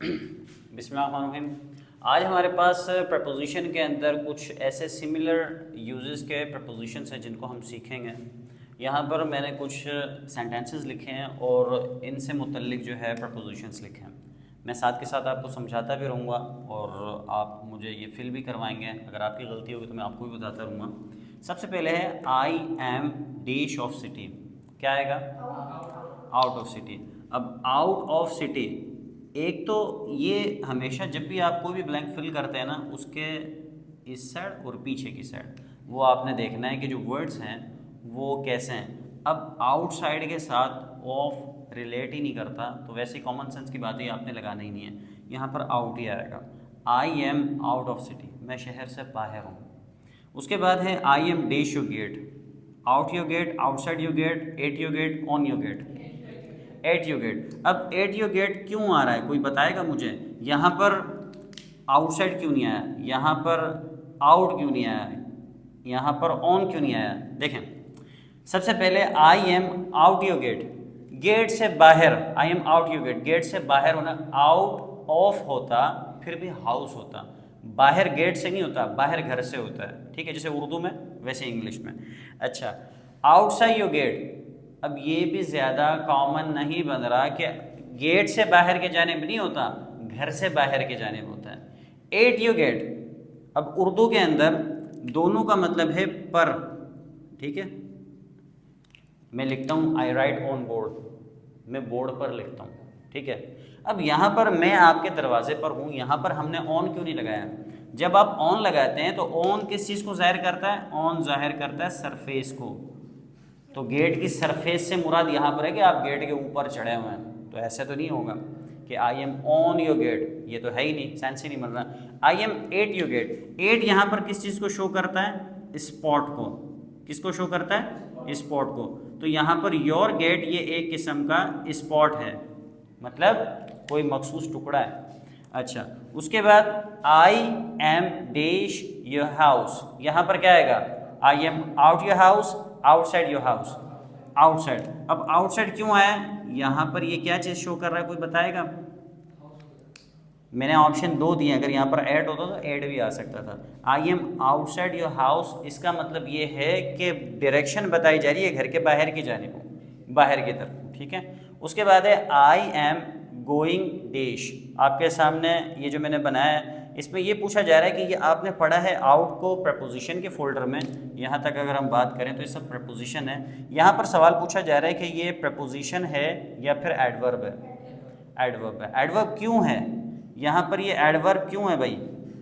बिस्मिल्लाहिर्रहमानिर्रहीम। आज हमारे पास प्रपोजिशन के अंदर कुछ ऐसे सिमिलर यूजेस के प्रपोजिशंस हैं जिनको हम सीखेंगे। यहाँ पर मैंने कुछ सेंटेंसेस लिखे हैं और इनसे मुतल्लिक जो है प्रपोजिशंस लिखे हैं। मैं साथ के साथ आपको समझाता भी रहूँगा और आप मुझे ये फिल भी करवाएंगे। अगर आपकी गलती होगी तो मैं आपको भी बताता रहूँगा। सबसे पहले है I am dash of city. क्या आएगा? Out of city. अब आउट ऑफ सिटी, एक तो ये हमेशा जब भी आप कोई भी ब्लैंक फिल करते हैं ना, उसके इस साइड और पीछे की साइड वो आपने देखना है कि जो वर्ड्स हैं वो कैसे हैं। अब आउटसाइड के साथ ऑफ रिलेट ही नहीं करता, तो वैसे कॉमन सेंस की बातें आपने लगाना ही नहीं है। यहाँ पर आउट ही आएगा। I am out of city, मैं शहर से बाहर हूँ। उसके बाद है I am dash your gate. Out your gate, outside your gate, at your gate, on your gate. At your gate. अब एट योर गेट क्यों आ रहा है, कोई बताएगा मुझे? यहाँ पर आउटसाइड क्यों नहीं आया, यहाँ पर आउट क्यों नहीं आया, यहाँ पर ऑन क्यों नहीं आया? देखें, सबसे पहले I am out your gate, gate से बाहर। I am out your gate, gate से बाहर होना। आउट ऑफ होता फिर भी हाउस होता, बाहर गेट से नहीं होता, बाहर घर से होता है। ठीक है, जैसे उर्दू में वैसे इंग्लिश में। अच्छा, आउटसाइड योर गेट, अब ये भी ज़्यादा कॉमन नहीं बन रहा कि गेट से बाहर के जानिब नहीं होता, घर से बाहर के जानिब होता है। एट योर गेट, अब उर्दू के अंदर दोनों का मतलब है पर। ठीक है, मैं लिखता हूँ आई राइट ऑन बोर्ड, मैं बोर्ड पर लिखता हूँ। ठीक है, अब यहाँ पर मैं आपके दरवाजे पर हूँ, यहाँ पर हमने ऑन क्यों नहीं लगाया? जब आप ऑन लगाते हैं तो ऑन किस चीज़ को ज़ाहिर करता है? ऑन ज़ाहिर करता है सरफेस को। तो गेट की सरफेस से मुराद यहाँ पर है कि आप गेट के ऊपर चढ़े हुए हैं, तो ऐसे तो नहीं होगा कि I am on your gate, ये तो है ही नहीं, सेंस ही नहीं बन रहा। I am at your gate, at यहाँ पर किस चीज़ को शो करता है? स्पॉट को। किसको शो करता है? स्पॉट को। तो यहाँ पर योर गेट ये एक किस्म का स्पॉट है, मतलब कोई मखसूस टुकड़ा है। अच्छा, उसके बाद आई एम डैश योर हाउस, यहाँ पर क्या आएगा? I am out your house, outside your house, outside. अब आउटसाइड क्यों आया? यहाँ पर ये क्या चीज़ शो कर रहा है, कोई बताएगा? मैंने ऑप्शन दो दिए, अगर यहाँ पर ऐड होता तो ऐड भी आ सकता था। I am outside your house, इसका मतलब ये है कि डायरेक्शन बताई जा रही है घर के बाहर की जानिब, बाहर की तरफ। ठीक है, उसके बाद है आई एम गोइंग डैश। आपके सामने ये जो मैंने बनाया है, इसमें ये पूछा जा रहा है कि ये आपने पढ़ा है आउट को प्रपोजिशन के फोल्डर में। यहाँ तक अगर हम बात करें तो ये सब प्रपोजिशन है। यहाँ पर सवाल पूछा जा रहा है कि ये प्रपोजिशन है या फिर एडवर्ब है। एडवर्ब है। एडवर्ब क्यों है यहाँ पर? ये एडवर्ब क्यों है भाई?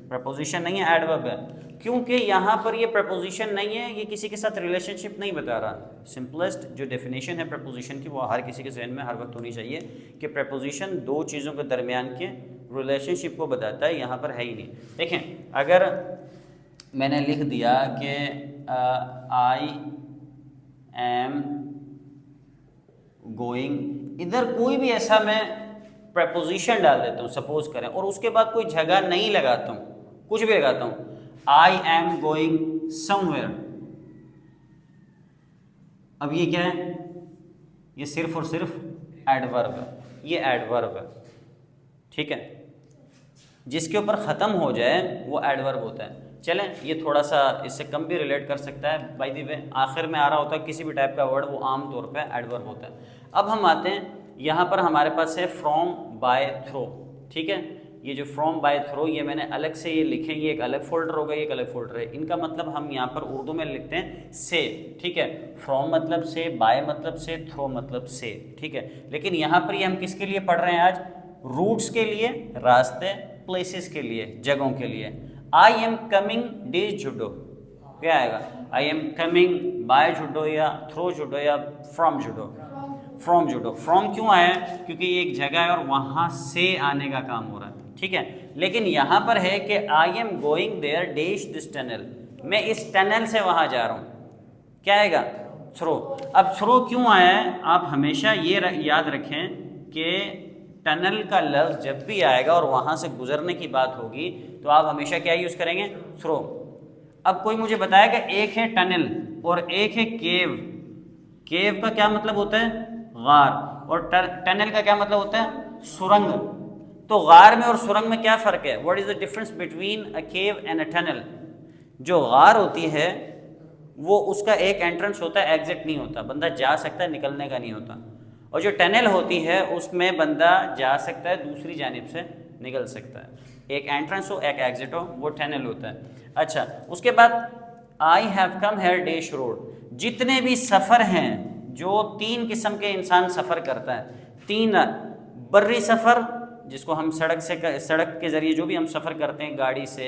प्रपोजिशन नहीं है, एडवर्ब है। क्योंकि यहाँ पर ये प्रपोजिशन नहीं है, ये किसी के साथ रिलेशनशिप नहीं बता रहा। सिंपलेस्ट जो डेफिनेशन है प्रपोजिशन की, वो हर किसी के जहन में हर वक्त होनी चाहिए कि प्रपोजिशन दो चीज़ों के दरमियान के रिलेशनशिप को बताता है, यहाँ पर है ही नहीं। देखें, अगर मैंने लिख दिया कि आई एम गोइंग, इधर कोई भी ऐसा मैं प्रपोजिशन डाल देता हूँ सपोज करें, और उसके बाद कोई जगह नहीं लगाता हूँ, कुछ भी लगाता हूँ, आई एम गोइंग समवेयर। अब ये क्या है? ये सिर्फ और सिर्फ एडवर्ब है, ये एडवर्ब है। ठीक है, जिसके ऊपर ख़त्म हो जाए वो एडवर्ब होता है। चलें, ये थोड़ा सा इससे कम भी रिलेट कर सकता है। बाय द वे, आखिर में आ रहा होता है किसी भी टाइप का वर्ड, वो आम तौर पे एडवर्ब होता है। अब हम आते हैं, यहाँ पर हमारे पास है फ्रॉम, बाय, थ्रो। ठीक है, ये जो फ्रॉम, बाय, थ्रो, ये मैंने अलग से ये लिखे, ये एक अलग फोल्डर होगा, ये एक अलग फोल्डर है। इनका मतलब हम यहाँ पर उर्दू में लिखते हैं से। ठीक है, फ्रॉम मतलब से, बाय मतलब से, थ्रो मतलब से। ठीक है, लेकिन यहाँ पर ये हम किसके लिए पढ़ रहे हैं आज? रूट्स के लिए, रास्ते, प्लेसेस के लिए, जगहों के लिए। आई एम कमिंग डैश जुडो, क्या आएगा? आई एम कमिंग बाय जुडो या थ्रो जुडो या from judo? From judo. From क्यों आया? क्योंकि ये एक जगह है और वहाँ से आने का काम हो रहा है। ठीक है, लेकिन यहाँ पर है कि I am going there dash this tunnel, मैं इस टनल से वहाँ जा रहा हूँ। क्या आएगा? थ्रो। अब थ्रो क्यों आया है? आप हमेशा ये याद रखें कि टनल का लफ्ज़ जब भी आएगा और वहाँ से गुजरने की बात होगी तो आप हमेशा क्या यूज़ करेंगे? थ्रो। अब कोई मुझे बताएगा, एक है टनल और एक है केव। केव का क्या मतलब होता है? गार। और टनल का क्या मतलब होता है? सुरंग। तो गार में और सुरंग में क्या फ़र्क है? What is the difference between a cave and a tunnel? जो गार होती है वो उसका एक एंट्रेंस होता है, एग्जिट नहीं होता, बंदा जा सकता है, निकलने का नहीं होता। और जो टनल होती है उसमें बंदा जा सकता है, दूसरी जानिब से निकल सकता है, एक एंट्रेंस हो एक एग्जिट हो, वो टनल होता है। अच्छा, उसके बाद I have come here dash road. जितने भी सफ़र हैं, जो 3 किस्म के इंसान सफ़र करता है, 3 बर्री सफ़र जिसको हम सड़क के ज़रिए जो भी हम सफ़र करते हैं, गाड़ी से,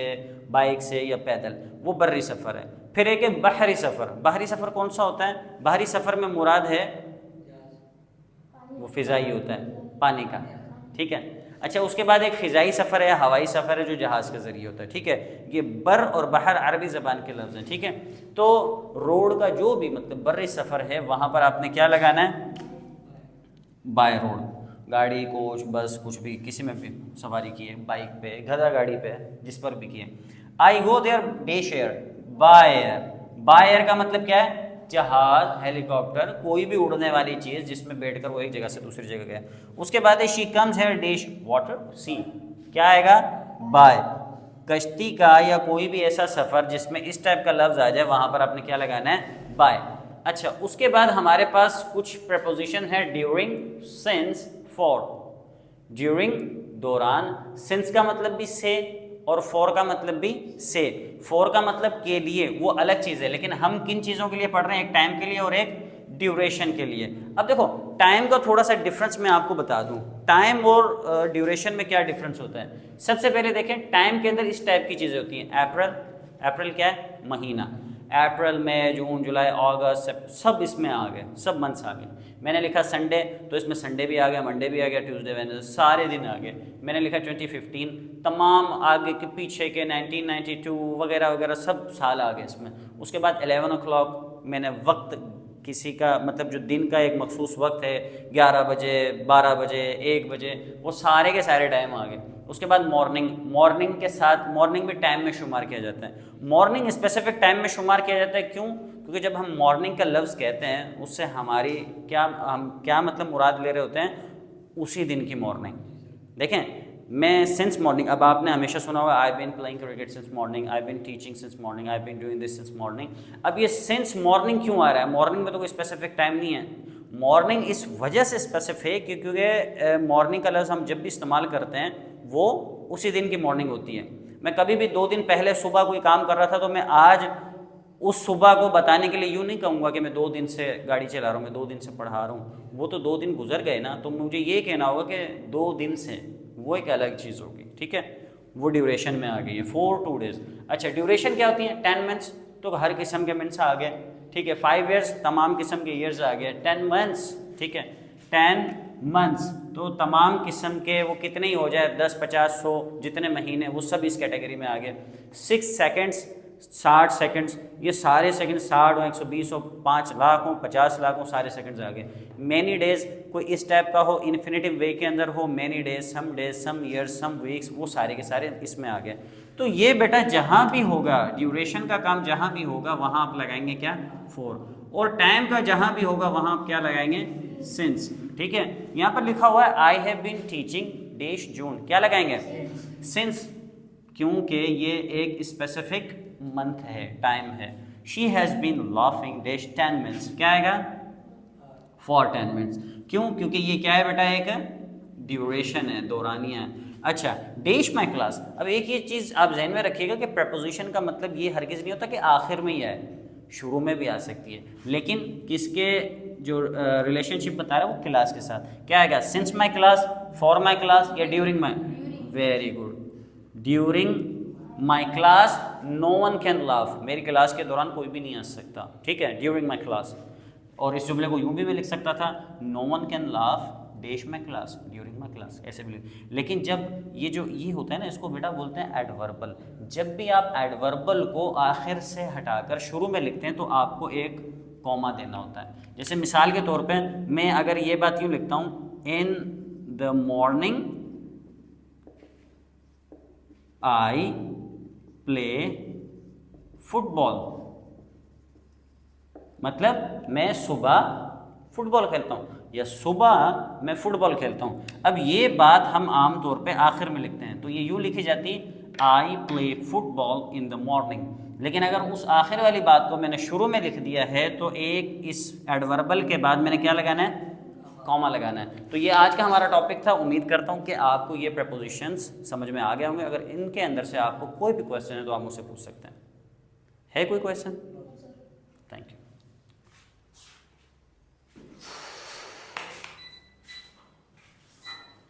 बाइक से या पैदल, वो बर्री सफ़र है। फिर एक है बहरी सफ़र। बहरी सफ़र कौन सा होता है? बहरी सफ़र में मुराद है वो फ़िज़ाई होता है, पानी का, ठीक है। अच्छा, उसके बाद एक फ़िज़ाई सफ़र है, हवाई सफ़र है, जो जहाज़ के ज़रिए होता है, ठीक है। ये बर और बहर अरबी ज़बान के लफ्ज़ हैं, ठीक है। तो रोड का जो भी मतलब बर्री सफ़र है, वहाँ पर आपने क्या लगाना है? By road. गाड़ी, कोच, बस, कुछ भी, किसी में भी सवारी की है, बाइक पे, गधा गाड़ी पे, जिस पर भी की है। I go there dash air by air. By air का मतलब क्या है? जहाज, हेलीकॉप्टर, कोई भी उड़ने वाली चीज़ जिसमें बैठकर वो एक जगह से दूसरी जगह गया। उसके बाद है she comes here dash water sea. क्या आएगा? बाय। कश्ती का या कोई भी ऐसा सफ़र जिसमें इस टाइप का लफ्ज़ आ जाए, वहाँ पर आपने क्या लगाना है? बाय। अच्छा, उसके बाद हमारे पास कुछ प्रपोजिशन है ड्यूरिंग, सिंस, फॉर। ड्यूरिंग दौरान, सिंस का मतलब भी से और फॉर का मतलब भी से। फॉर का मतलब के लिए, वो अलग चीज़ है, लेकिन हम किन चीज़ों के लिए पढ़ रहे हैं? एक टाइम के लिए और एक ड्यूरेशन के लिए। अब देखो, टाइम का थोड़ा सा डिफरेंस मैं आपको बता दूं, टाइम और ड्यूरेशन में क्या डिफरेंस होता है। सबसे पहले देखें, टाइम के अंदर इस टाइप की चीज़ें होती हैं। अप्रैल, अप्रैल क्या है? महीना। अप्रैल, मई, जून, जुलाई, अगस्त, सब इसमें आ गए, सब मंथ्स आ गए। मैंने लिखा संडे, तो इसमें संडे भी आ गया, मंडे भी आ गया, ट्यूसडे, वेडनेसडे, सारे दिन आ गए। मैंने लिखा 2015, तमाम आगे के पीछे के 1992 वगैरह वगैरह सब साल आ गए इसमें। उसके बाद 11 o'clock, मैंने वक्त किसी का मतलब जो दिन का एक मखसूस वक्त है, 11 बजे, 12 बजे, 1 बजे, वो सारे के सारे टाइम आ गए। उसके बाद मॉर्निंग, मॉर्निंग के साथ मॉर्निंग भी टाइम में शुमार किया जाता है। मॉर्निंग स्पेसिफिक टाइम में शुमार किया जाता है, क्यों? क्योंकि जब हम मॉर्निंग का लफ्ज़ कहते हैं, उससे हमारी हम क्या मतलब मुराद ले रहे होते हैं? उसी दिन की मॉर्निंग। देखें, मैं सिंस मॉर्निंग, अब आपने हमेशा सुना होगा I been playing cricket since morning, I been teaching since morning, I been doing this since morning. अब ये सिंस मॉर्निंग क्यों आ रहा है? मॉर्निंग में तो कोई स्पेसिफिक टाइम नहीं है। मॉर्निंग इस वजह से स्पेसिफिक क्योंकि मॉर्निंग का लफ्ज़ हम जब भी इस्तेमाल करते हैं वो उसी दिन की मॉर्निंग होती है। मैं कभी भी 2 दिन पहले सुबह कोई काम कर रहा था, तो मैं आज उस सुबह को बताने के लिए यूँ नहीं कहूँगा कि मैं 2 दिन से गाड़ी चला रहा हूँ, मैं 2 दिन से पढ़ा रहा हूँ। वो तो 2 दिन गुजर गए ना, तो मुझे ये कहना होगा कि 2 दिन से, वो एक अलग चीज़ होगी, ठीक है। वो ड्यूरेशन में आ गई है, 4 2 days। अच्छा, ड्यूरेशन क्या होती है? 10 मंथ्स, तो हर किस्म के मंथ्स आ गए, ठीक है। 5 years, तमाम किस्म के ईयर्स आ गए। 10 months, ठीक है, 10 months, तो तमाम किस्म के वो कितने ही हो जाए, 10, 50, 100 जितने महीने, वो सब इस कैटेगरी में आ गए। 6 seconds, 60 सेकंड्स, ये सारे सेकंड 60 हो, 120 हो, 5 लाख हो, 50 लाख हो, सारे सेकंड्स आ गए। मैनी डेज, कोई इस टाइप का हो, इन्फिनेटिव वे के अंदर हो, मैनी डेज, सम ईयर्स, सम वीक्स, वो सारे के सारे इसमें आ गए। तो ये बेटा जहाँ भी होगा, ड्यूरेशन का काम जहाँ भी होगा, वहाँ आप लगाएंगे क्या? 4। और टाइम का जहाँ भी होगा, वहाँ आप क्या लगाएंगे? सिंस, ठीक है। यहाँ पर लिखा हुआ है I have been teaching dash June, क्या लगाएंगे? सिंस, क्योंकि ये एक स्पेसिफिक मंथ है, टाइम है। She has been laughing dash 10 minutes, क्या आएगा? For 10 minutes। क्यों? क्योंकि ये क्या है बेटा? एक ड्यूरेशन है, दौरानिया है। अच्छा, डैश माई क्लास। अब एक ये चीज़ आप जहन में रखिएगा कि प्रपोजिशन का मतलब ये हरगिज़ नहीं होता कि आखिर में ही आए, शुरू में भी आ सकती है, लेकिन किसके जो रिलेशनशिप बता रहा है वो क्लास के साथ। क्या आएगा? Since my class, for my class या during my? Very good, during my class no one can laugh, मेरी क्लास के दौरान कोई भी नहीं हंस सकता, ठीक है, ड्यूरिंग माई क्लास। और इस जुमले को यूँ भी मैं लिख सकता था, no one can laugh dash my class during my class, ऐसे भी लिख। लेकिन जब ये होता है ना, इसको बेटा बोलते हैं एडवर्बल। जब भी आप एडवर्बल को आखिर से हटाकर शुरू में लिखते हैं, तो आपको एक कॉमा देना होता है। जैसे मिसाल के तौर पे मैं अगर ये बात यूँ लिखता हूँ, in the morning I play football, मतलब मैं सुबह फुटबॉल खेलता हूँ। या सुबह मैं फुटबॉल खेलता हूँ। अब ये बात हम आम तौर पे आखिर में लिखते हैं, तो ये यूँ लिखी जाती I play football in the morning. लेकिन अगर उस आखिर वाली बात को मैंने शुरू में लिख दिया है तो एक इस एडवर्बल के बाद मैंने क्या लगाना है, कॉमा लगाना है। तो ये आज का हमारा टॉपिक था। उम्मीद करता हूँ कि आपको ये प्रपोजिशंस समझ में आ गए होंगे। अगर इनके अंदर से आपको कोई भी क्वेश्चन है तो आप मुझसे पूछ सकते हैं। है कोई क्वेश्चन?